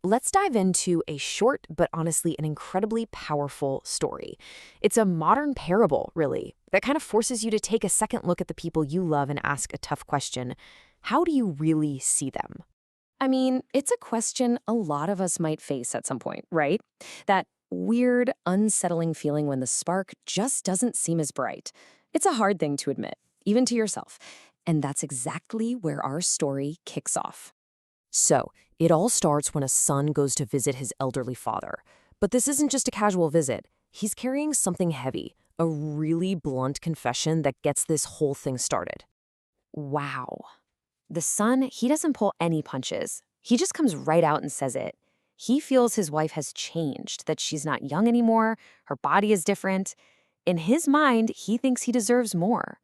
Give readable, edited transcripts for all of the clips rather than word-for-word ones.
let's dive into a short but honestly an incredibly powerful story. It's a modern parable, really, that kind of forces you to take a second look at the people you love and ask a tough question. How do you really see them? I mean, it's a question a lot of us might face at some point, right? That weird, unsettling feeling when the spark just doesn't seem as bright. It's a hard thing to admit, even to yourself. And that's exactly where our story kicks off. So, it all starts when a son goes to visit his elderly father. But this isn't just a casual visit. He's carrying something heavy, a really blunt confession that gets this whole thing started. Wow. The son, he doesn't pull any punches. He just comes right out and says it. He feels his wife has changed, that she's not young anymore, her body is different. In his mind, he thinks he deserves more.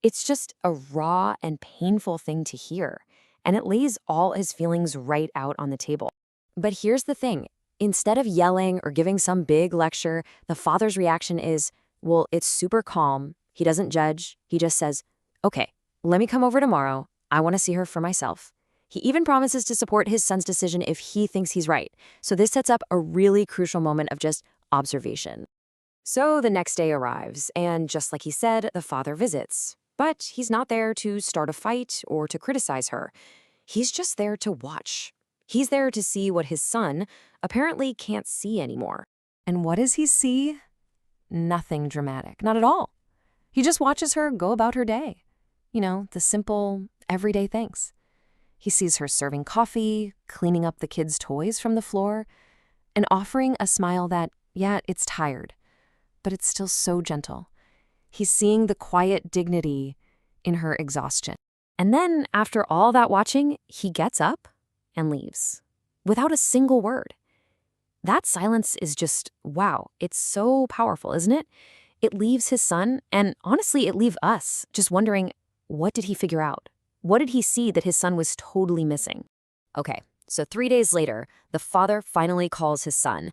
It's just a raw and painful thing to hear, and it lays all his feelings right out on the table. But here's the thing. Instead of yelling or giving some big lecture, the father's reaction is, well, it's super calm. He doesn't judge. He just says, okay, let me come over tomorrow. I want to see her for myself. He even promises to support his son's decision if he thinks he's right. So this sets up a really crucial moment of just observation. So the next day arrives, and just like he said, the father visits. But he's not there to start a fight or to criticize her. He's just there to watch. He's there to see what his son apparently can't see anymore. And what does he see? Nothing dramatic, not at all. He just watches her go about her day. You know, the simple, everyday things. He sees her serving coffee, cleaning up the kids' toys from the floor, and offering a smile that, yeah, it's tired, but it's still so gentle. He's seeing the quiet dignity in her exhaustion. And then, after all that watching, he gets up and leaves without a single word. That silence is just, wow, it's so powerful, isn't it? It leaves his son, and honestly, it leaves us just wondering, what did he figure out? What did he see that his son was totally missing? Okay, so 3 days later, the father finally calls his son.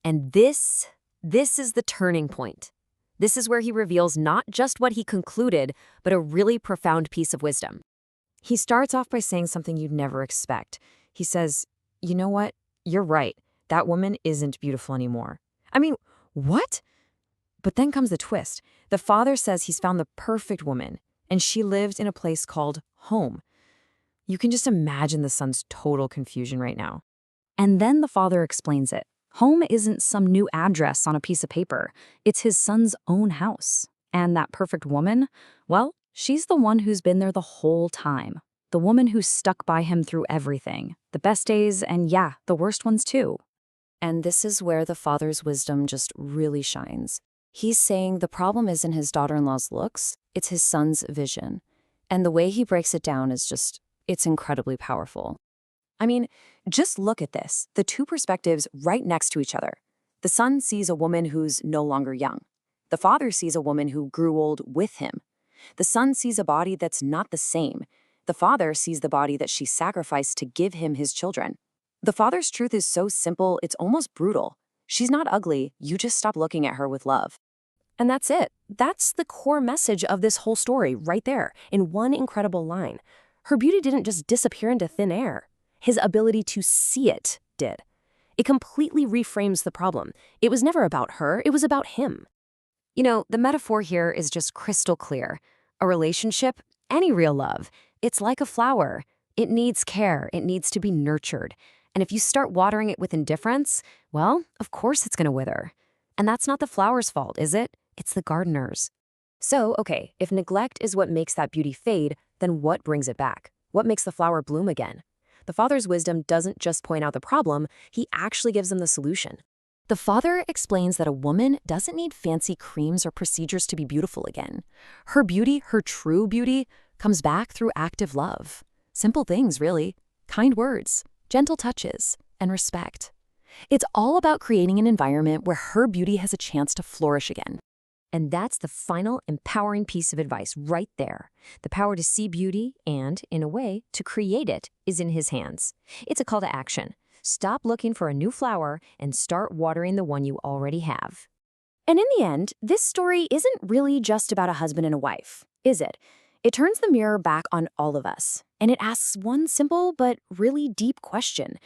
And this is the turning point. This is where he reveals not just what he concluded, but a really profound piece of wisdom. He starts off by saying something you'd never expect. He says, you know what? You're right. That woman isn't beautiful anymore. I mean, what? But then comes the twist. The father says he's found the perfect woman, and she lived in a place called home. You can just imagine the son's total confusion right now. And then the father explains it. Home isn't some new address on a piece of paper. It's his son's own house. And that perfect woman, well, she's the one who's been there the whole time. The woman who's stuck by him through everything. The best days and, yeah, the worst ones too. And this is where the father's wisdom just really shines. He's saying the problem isn't his daughter-in-law's looks, it's his son's vision. And the way he breaks it down is just, it's incredibly powerful. I mean, just look at this, the two perspectives right next to each other. The son sees a woman who's no longer young. The father sees a woman who grew old with him. The son sees a body that's not the same. The father sees the body that she sacrificed to give him his children. The father's truth is so simple, it's almost brutal. She's not ugly, you just stop looking at her with love. And that's it. That's the core message of this whole story right there, in one incredible line. Her beauty didn't just disappear into thin air. His ability to see it did. It completely reframes the problem. It was never about her, it was about him. You know, the metaphor here is just crystal clear. A relationship, any real love, it's like a flower. It needs care, it needs to be nurtured. And if you start watering it with indifference, well, of course it's going to wither. And that's not the flower's fault, is it? It's the gardener's. So, okay, if neglect is what makes that beauty fade, then what brings it back? What makes the flower bloom again? The father's wisdom doesn't just point out the problem, he actually gives them the solution. The father explains that a woman doesn't need fancy creams or procedures to be beautiful again. Her beauty, her true beauty, comes back through active love. Simple things, really. Kind words, gentle touches, and respect. It's all about creating an environment where her beauty has a chance to flourish again. And that's the final empowering piece of advice right there. The power to see beauty and, in a way, to create it is in his hands. It's a call to action. Stop looking for a new flower and start watering the one you already have. And in the end, this story isn't really just about a husband and a wife, is it? It turns the mirror back on all of us, and it asks one simple but really deep question.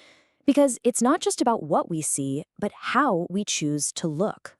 Because it's not just about what we see, but how we choose to look.